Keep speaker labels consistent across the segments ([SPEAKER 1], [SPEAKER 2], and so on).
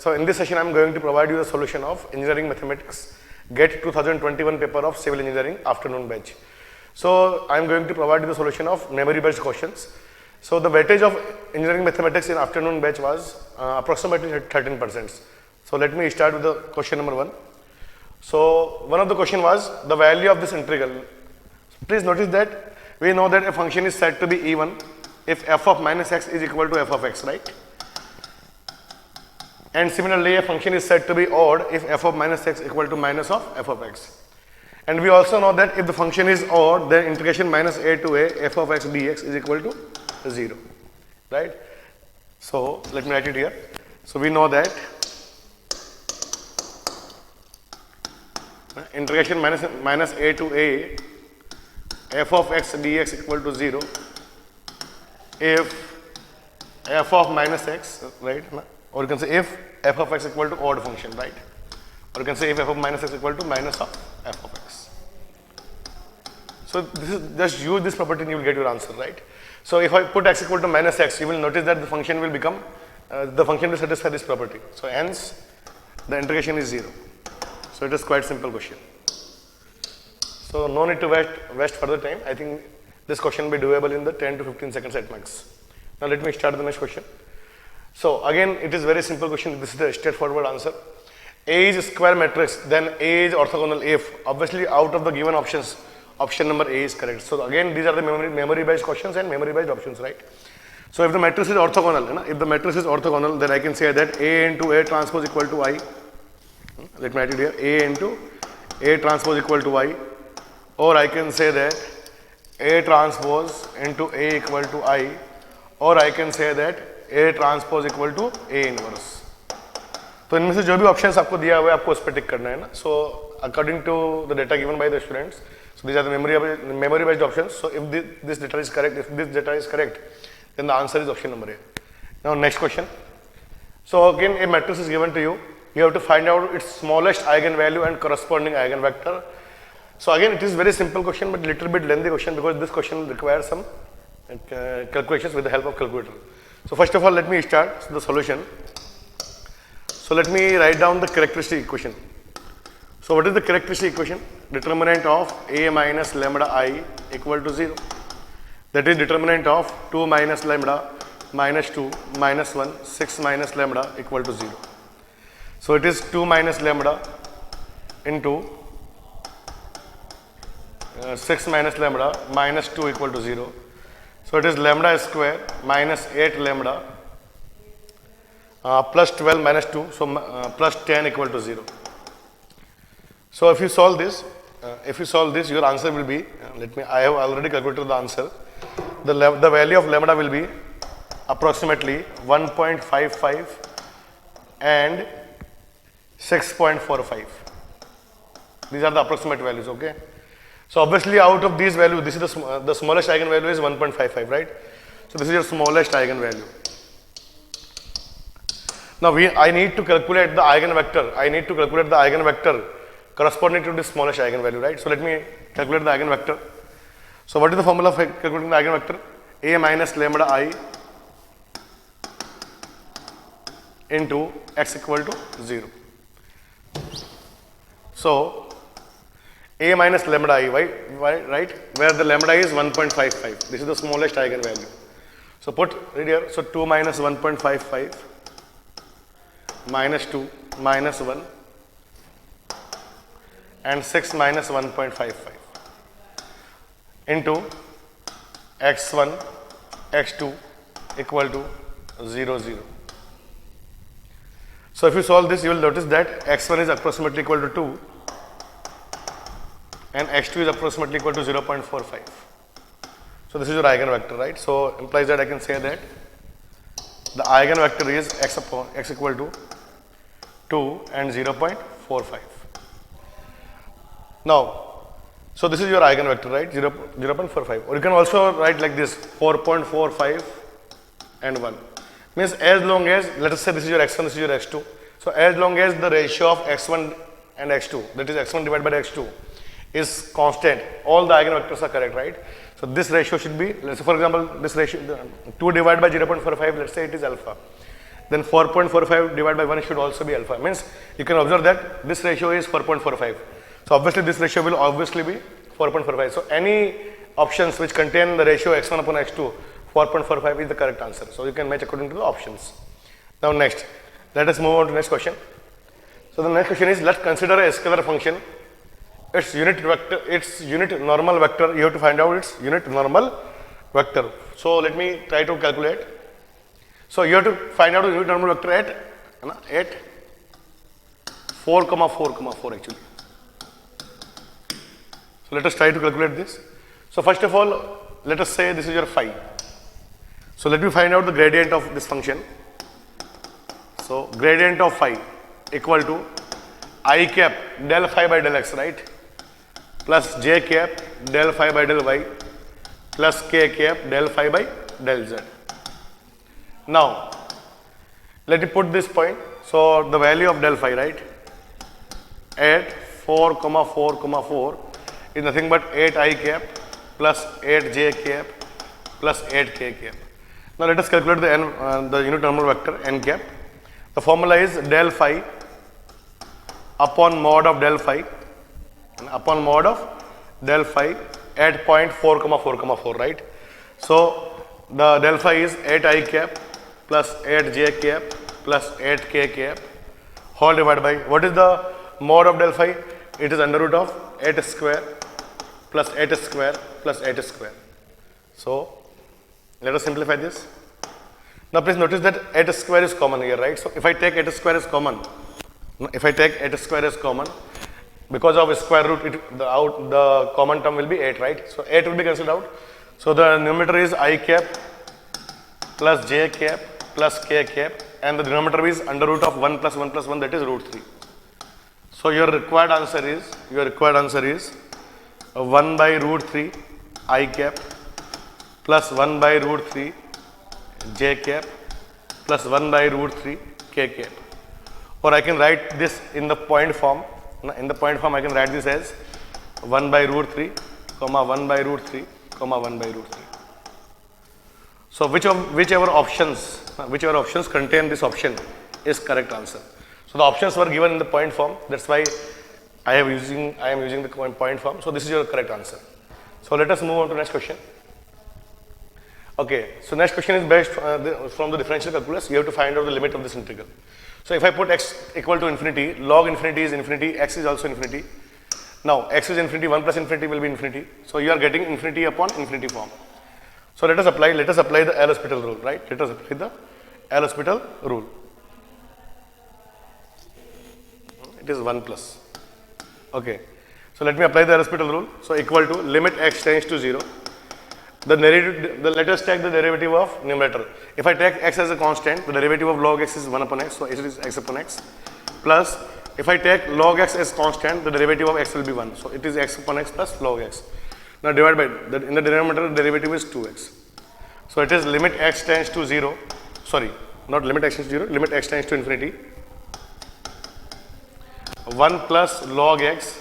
[SPEAKER 1] So in this session, I'm going to provide you the solution of Engineering Mathematics GATE 2021 paper of Civil Engineering afternoon batch. So I'm going to provide you the solution of memory-based questions. So the weightage of Engineering Mathematics in afternoon batch was approximately 13%. So let me start with the question number 1. So one of the question was the value of this integral. Please notice that we know that a function is said to be even if f of minus x is equal to f of x, right? And similarly, a function is said to be odd if f of minus x equal to minus of f of x. And we also know that if the function is odd, then integration minus a to a f of x dx is equal to 0, right? So let me write it here. So we know that integration minus a to a f of x dx equal to 0 if f of minus x, right? Or you can say if f of x equal to odd function, right? Or you can say if f of minus x equal to minus of f of x. So this is just use this property and you will get your answer, right? So if I put x equal to minus x, you will notice that the function will become, the function will satisfy this property. So hence the integration is 0. So it is quite simple question. So no need to waste further time. I think this question will be doable in the 10 to 15 seconds at max. Now let me start the next question. So again, it is very simple question. This is the straightforward answer. A is square matrix, then A is orthogonal if obviously out of the given options, option number A is correct. So again, these are the memory based questions and memory based options, right? So if the matrix is orthogonal, then I can say that A into A transpose equal to I. Let me write it here. A into A transpose equal to I. Or I can say that A transpose into A equal to I. Or I can say that A transpose equal to A inverse. तो इनमें से जो भी options आपको दिया हुआ है आपको उस पर टिक करना है ना. So according to the data given by the students, so these are the memory based options. So if this data is correct, then the answer is option number A. Now next question. So again a matrix is given to you. You have to find out its smallest eigenvalue and corresponding eigenvector. So again it is very simple question but little bit lengthy question because this question requires some calculations with the help of calculator. So first of all let me start the solution. So let me write down the characteristic equation. So what is the characteristic equation? Determinant of a minus lambda I equal to 0. That is determinant of 2 minus lambda minus 2 minus 1 6 minus lambda equal to 0. So it is 2 minus lambda into 6 minus lambda minus 2 equal to 0. So it is lambda square minus 8 lambda plus 12 minus 2, so plus 10 equal to 0. So if you solve this, your answer will be, I have already calculated the answer. The value of lambda will be approximately 1.55 and 6.45. These are the approximate values, okay? So obviously out of these values, this is the smallest eigenvalue is 1.55, right? So this is your smallest eigenvalue. Now I need to calculate the eigenvector. Corresponding to this smallest eigenvalue, right? So let me calculate the eigenvector. So what is the formula for calculating the eigenvector? A minus lambda I into x equal to 0. So A minus lambda I, right? Where the lambda is 1.55. This is the smallest eigenvalue. So put right here. So 2 minus 1.55 minus 2 minus 1 and 6 minus 1.55 into x1 x2 equal to 0 0. So if you solve this, you will notice that x1 is approximately equal to 2 and x2 is approximately equal to 0.45. So this is your eigenvector, right? So implies that I can say that the eigenvector is x equal to 2 and 0.45. Now, so this is your eigenvector, right? 0.45. Or you can also write like this 4.45 and 1. Means as long as, let us say this is your x1, this is your x2. So as long as the ratio of x1 and x2, that is x1 divided by x2, is constant, all the eigenvectors are correct, right? So this ratio should be, let's say for example, this ratio 2 divided by 0.45, let's say it is alpha. then 4.45 divided by 1 should also be alpha. Means you can observe that this ratio is 4.45. So obviously this ratio will obviously be 4.45. So any options which contain the ratio x1 upon x2, 4.45 is the correct answer. So you can match according to the options. Now next, let us move on to next question. So the next question is, let's consider a scalar function. Its unit vector, its unit normal vector. You have to find out its unit normal vector. So let me try to calculate. So you have to find out the unit normal vector at 4, 4 actually. So let us try to calculate this. So first of all, let us say this is your phi. So let me find out the gradient of this function. So gradient of phi equal to I cap del phi by del x, right? Plus j cap del phi by del y plus k cap del phi by del z. Now, let me put this point. So the value of del phi, right, at 4, 4, is nothing but 8 I cap plus 8 j cap plus 8 k cap. Now let us calculate the unit normal vector n cap. The formula is del phi upon mod of del phi at point 4, 4, right? So the del phi is 8 I cap plus 8 j cap plus 8 k cap whole divided by, what is the mod of del phi? It is under root of 8 square plus 8 square plus 8 square. So let us simplify this. Now please notice that 8 square is common here, right? So if I take 8 square as common, because of square root, the common term will be 8, right? So 8 will be cancelled out. So the numerator is I cap plus j cap plus k cap, and the denominator is under root of 1 plus 1 plus 1, that is root 3. So your required answer is 1 by root 3 I cap plus 1 by root 3 j cap plus 1 by root 3 k cap. Or I can write this in the point form. In the point form I can write this as 1 by root 3, 1 by root 3, 1 by root 3. So whichever options contain this option is correct answer. So the options were given in the point form. That's why I am using the point form. So this is your correct answer. So let us move on to next question. Okay, so next question is based from the differential calculus. You have to find out the limit of this integral. So if I put x equal to infinity, log infinity is infinity, x is also infinity. Now x is infinity, 1 plus infinity will be infinity. So you are getting infinity upon infinity form. So let us apply the L-Hospital rule, right? Let us apply the L-Hospital rule. It is 1 plus. Okay. So let me apply the L-Hospital rule. So equal to limit x tends to 0. Let us take the derivative of numerator. If I take x as a constant, the derivative of log x is 1 upon x, so it is x upon x. Plus, if I take log x as constant, the derivative of x will be 1, so it is x upon x plus log x. Now divide by, in the denominator, the derivative is 2x. So it is limit x tends to 0, sorry, not limit x tends to 0, limit x tends to infinity, 1 plus log x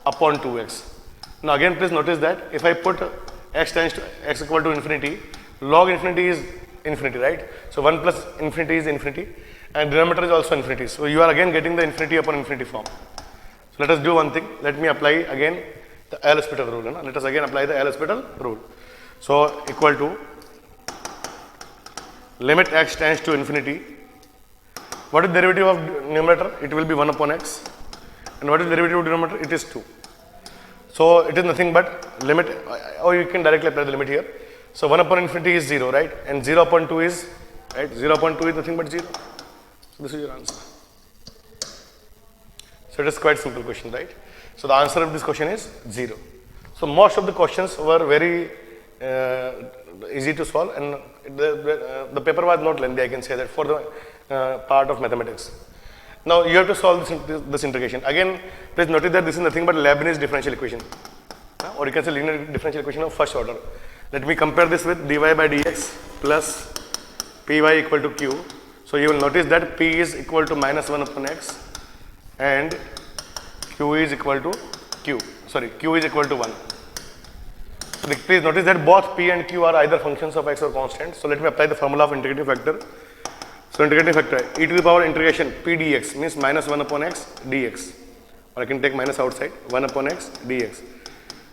[SPEAKER 1] upon 2x. Now again please notice that if I put x tends to x equal to infinity, log infinity is infinity, right? So 1 plus infinity is infinity and denominator is also infinity. So you are again getting the infinity upon infinity form. So let us do one thing. Let me apply again the L-Hospital rule. Let us again apply the L-Hospital rule. So equal to limit x tends to infinity. What is the derivative of numerator? It will be 1 upon x. And what is the derivative of denominator? It is 2. So it is nothing but limit, or you can directly apply the limit here. So 1 upon infinity is 0, right? And 0 upon 2 is, right? 0 upon 2 is nothing but 0. So this is your answer. So it is quite simple question, right? So the answer of this question is 0. So most of the questions were very easy to solve, and the paper was not lengthy, I can say that, for the part of mathematics. Now you have to solve this integration. Again, please notice that this is nothing but Leibniz differential equation, or you can say linear differential equation of first order. Let me compare this with dy by dx plus py equal to q. So you will notice that p is equal to minus 1 upon x and q is equal to q is equal to 1. So please notice that both p and q are either functions of x or constant. So let me apply the formula of integrative factor. So integrating factor e to the power integration p dx means minus 1 upon x dx, or I can take minus outside, 1 upon x dx.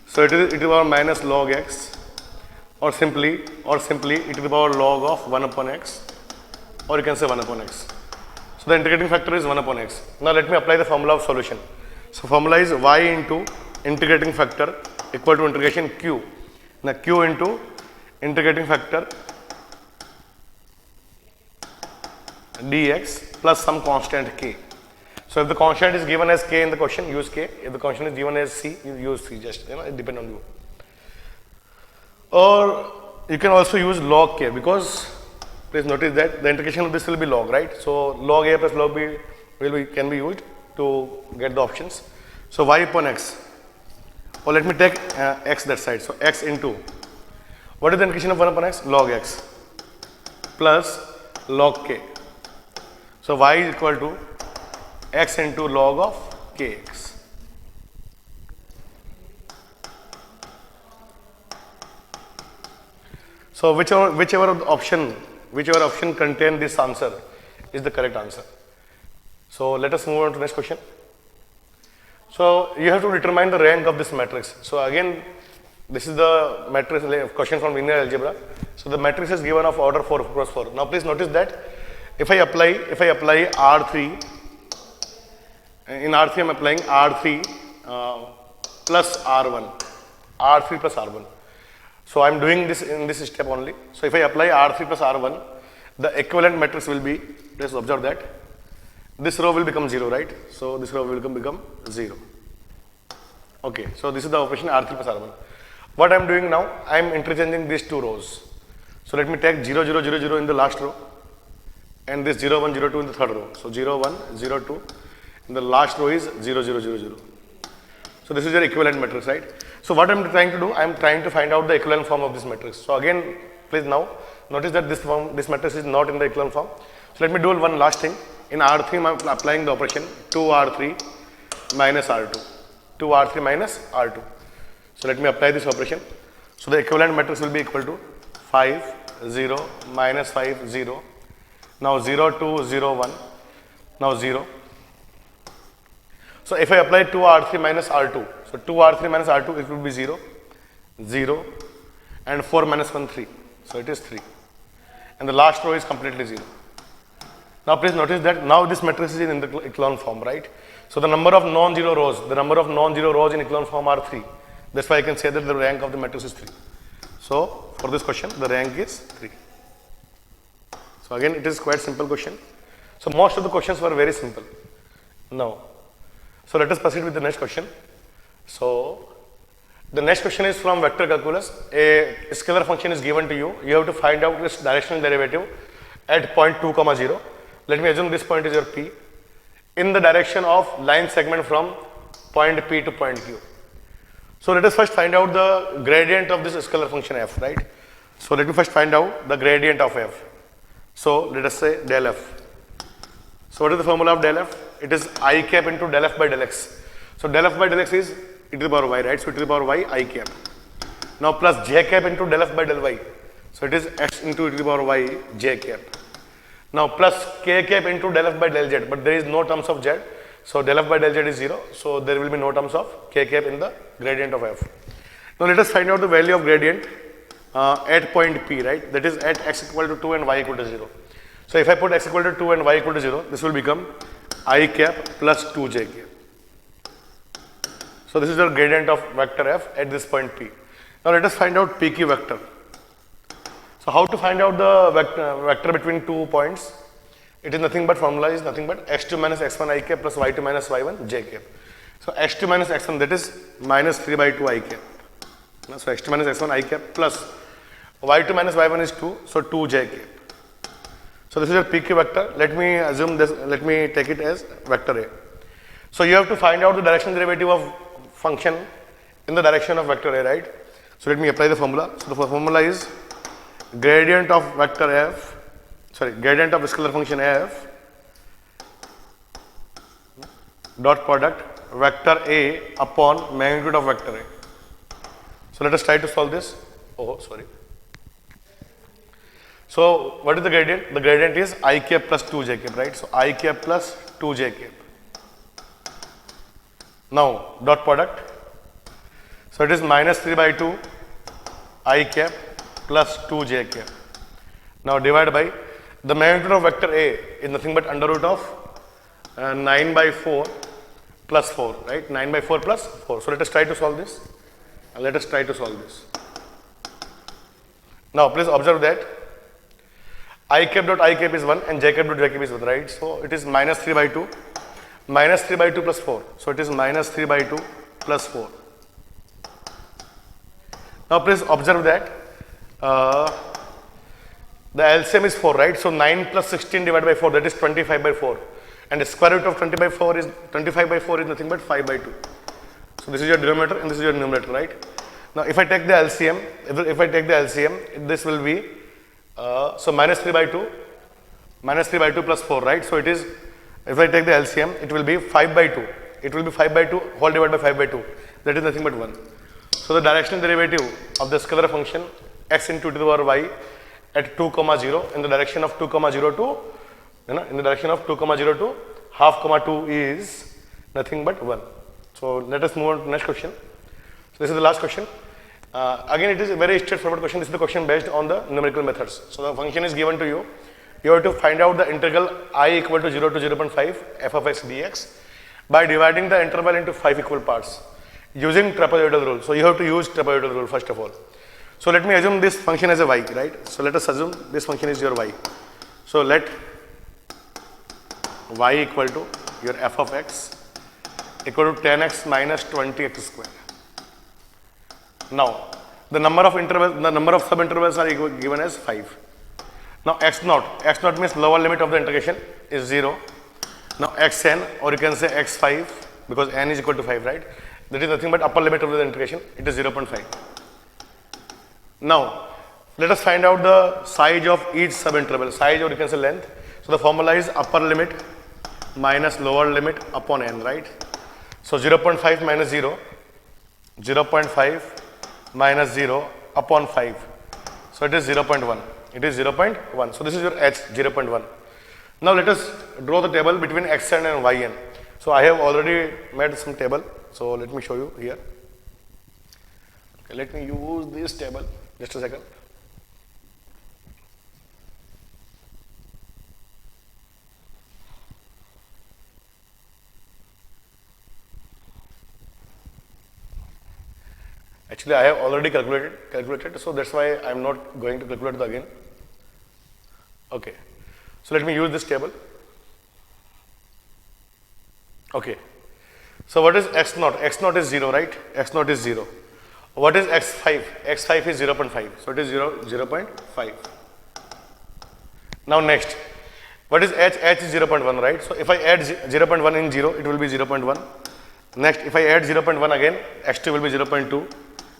[SPEAKER 1] So it is e to the power minus log x, or simply e to the power log of 1 upon x, or you can say 1 upon x. So the integrating factor is 1 upon x. Now let me apply the formula of solution. So formula is y into integrating factor equal to integration q. Now q into integrating factor dx plus some constant k. So if the constant is given as k in the question, use k. If the constant is given as c, you use c. Just it depends on you. Or you can also use log k, because please notice that the integration of this will be log, right? So log a plus log b can be used to get the options. So y upon x. Or let me take x that side. So x into, what is the integration of 1 upon x? Log x plus log k. So y is equal to x into log of kx. So whichever option contain this answer is the correct answer. So let us move on to next question. So you have to determine the rank of this matrix. So again, this is the matrix question from linear algebra. So the matrix is given of order 4 cross 4. Now please notice that if I apply R3, in R3 I am applying R3 plus R1, R3 plus R1. So I am doing this in this step only. So if I apply R3 plus R1, the equivalent matrix will be, let's observe that, this row will become 0, right? So this row will become 0. Okay, so this is the operation R3 plus R1. What I am doing now, I am interchanging these two rows. So let me take 0, 0, 0, 0 in the last row, and this 0, 1, 0, 2 in the third row. So 0, 1, 0, 2, and the last row is 0, 0, 0, 0. So this is your equivalent matrix, right? So what I am trying to do, I am trying to find out the equivalent form of this matrix. So again, please now notice that this matrix is not in the equivalent form. So let me do one last thing. In R3, I am applying the operation 2R3 minus R2. 2R3 minus R2. So let me apply this operation. So the equivalent matrix will be equal to 5, 0, minus 5, 0. Now 0, 2, 0, 1. Now 0. So if I apply 2R3 minus R2, so 2R3 minus R2, it will be 0, 0, and 4 minus 1, 3. So it is 3. And the last row is completely 0. Now please notice that now this matrix is in the echelon form, right? So the number of non-zero rows, in echelon form are 3. That's why I can say that the rank of the matrix is 3. So for this question, the rank is 3. So again, it is quite simple question. So most of the questions were very simple. Now, so let us proceed with the next question. So the next question is from vector calculus. A scalar function is given to you. You have to find out its directional derivative at point 2, 0. Let me assume this point is your P in the direction of line segment from point P to point Q. So let us first find out the gradient of this scalar function f, right? So let me first find out the gradient of f. So let us say del f. So what is the formula of del f? It is I cap into del f by del x. So del f by del x is e to the power y, right? So e to the power y I cap. Now plus j cap into del f by del y. So it is x into e to the power y j cap. Now plus k cap into del f by del z, but there is no terms of z. So del f by del z is 0. So there will be no terms of k cap in the gradient of f. Now let us find out the value of gradient at point P, right? That is at x equal to 2 and y equal to 0. So if I put x equal to 2 and y equal to 0, this will become I cap plus 2j cap. So this is the gradient of vector f at this point P. Now let us find out PQ vector. So how to find out the vector between 2 points? It is nothing but formula is nothing but x2 minus x1 I cap plus y2 minus y1 j cap. So x2 minus x1, that is minus 3 by 2 I cap. So x2 minus x1 I cap plus y2 minus y1 is 2, so 2 j cap. So this is your PQ vector. Let me assume this, let me take it as vector A. So you have to find out the directional derivative of function in the direction of vector A, right? So let me apply the formula. So the formula is gradient of vector f, gradient of scalar function f dot product vector A upon magnitude of vector A. So let us try to solve this. So what is the gradient? The gradient is I cap plus 2j cap, right? So I cap plus 2j cap. Now dot product. So it is minus 3 by 2 I cap plus 2j cap. Now divide by the magnitude of vector A is nothing but under root of 9 by 4 plus 4, right? 9 by 4 plus 4. So let us try to solve this. Let us try to solve this. Now please observe that I cap dot I cap is 1 and j cap dot j cap is 1, right? So it is minus 3 by 2, minus 3 by 2 plus 4. So it is minus 3 by 2 plus 4. Now please observe that the LCM is 4, right? So 9 plus 16 divided by 4, that is 25 by 4. And the square root of 25 by 4 is nothing but 5 by 2. So this is your denominator and this is your numerator, right? Now if I take the LCM, this will be so minus 3 by 2 plus 4, right? So it is, if I take the LCM, it will be 5 by 2. It will be 5 by 2 whole divided by 5 by 2. That is nothing but 1. So the directional derivative of the scalar function x into 2 to the power y at 2, 0 in the direction of 2, 0 to in the direction of 2, 0 to half, 2 is nothing but 1. So let us move on to the next question. So this is the last question. Again, it is a very straightforward question. This is the question based on the numerical methods. So the function is given to you. You have to find out the integral I equal to 0 to 0.5 f of x dx by dividing the interval into 5 equal parts using trapezoidal rule. So you have to use trapezoidal rule first of all. So let me assume this function as a y, right? So let us assume this function is your y. So let y equal to your f of x equal to 10x minus 20x square. Now the number of subintervals are given as 5. Now x naught means lower limit of the integration is 0. Now xn, or you can say x5, because n is equal to 5, right? That is nothing but upper limit of the integration, it is 0.5. Now let us find out the size of each subinterval, size, or you can say length. So the formula is upper limit minus lower limit upon n, right? So 0.5 minus 0, 0.5 minus 0 upon 5. So it is 0.1. It is 0.1. So this is your h, 0.1. Now let us draw the table between xn and yn. So I have already made some table. So let me show you here. Okay, let me use this table. Just a second. Actually, I have already calculated, so that's why I am not going to calculate it again. Okay, so let me use this table. Okay, so what is x naught? X naught is 0, right? X naught is 0. What is x5? X5 is 0.5, so it is 0.5. Now next, what is h? H is 0.1, right? So if I add 0.1 in 0, it will be 0.1. Next, if I add 0.1 again, x2 will be 0.2.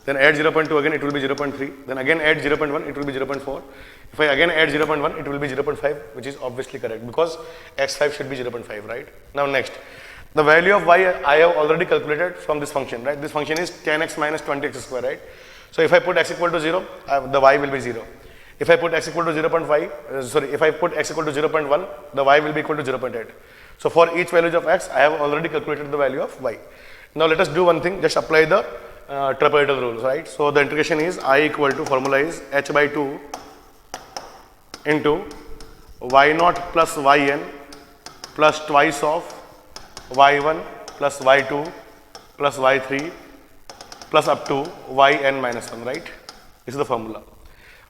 [SPEAKER 1] Then add 0.2 again, it will be 0.3. Then again add 0.1, it will be 0.4. If I again add 0.1, it will be 0.5, which is obviously correct because x5 should be 0.5, right? Now next, the value of y I have already calculated from this function, right? This function is 10x minus 20x square, right? So if I put x equal to 0, the y will be 0. If I put x equal to 0.5, if I put x equal to 0.1, the y will be equal to 0.8. So for each value of x, I have already calculated the value of y. Now let us do one thing, just apply the trapezoidal rules, right? So the integration is I equal to, formula is h by 2 into y naught plus yn plus twice of y1 plus y2 plus y3 plus up to yn minus 1, right? This is the formula.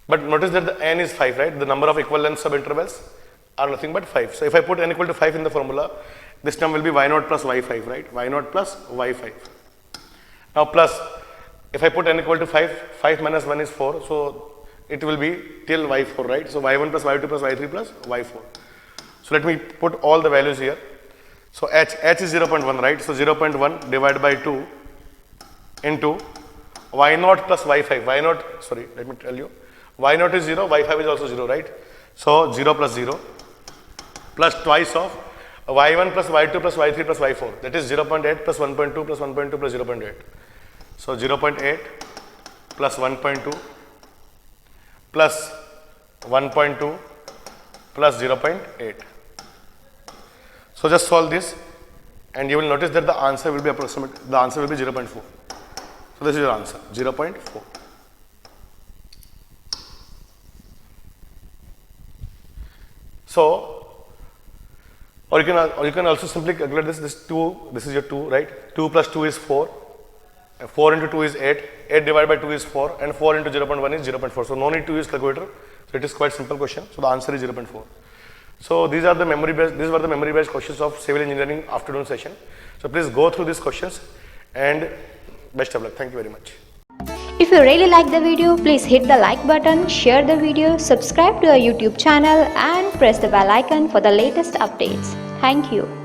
[SPEAKER 1] But notice that the n is 5, right? The number of equal length subintervals are nothing but 5. So if I put n equal to 5 in the formula, this term will be y naught plus y5, right? Y naught plus y5. Now plus, if I put n equal to 5, 5 minus 1 is 4, so it will be till y4, right? So y1 plus y2 plus y3 plus y4. So let me put all the values here. So h is 0.1, right? So 0.1 divided by 2 into y naught plus y5. Y naught, sorry, let me tell you. Y naught is 0, y5 is also 0, right? So 0 plus 0 plus twice of y1 plus y2 plus y3 plus y4. That is 0.8 plus 1.2 plus 1.2 plus 0.8. So 0.8 plus 1.2 plus 1.2 plus 0.8. So just solve this and you will notice that the answer will be approximate, the answer will be 0.4. So this is your answer, 0.4. So, or you can also simply calculate this 2, this is your 2, right? 2 plus 2 is 4, 4 into 2 is 8, 8 divided by 2 is 4, and 4 into 0.1 is 0.4. So no need to use calculator. So it is quite simple question. So the answer is 0.4. So these were the memory based questions of civil engineering afternoon session. So please go through these questions and best of luck. Thank you very much.
[SPEAKER 2] If you really like the video, please hit the like button, share the video, subscribe to our YouTube channel and press the bell icon for the latest updates. Thank you.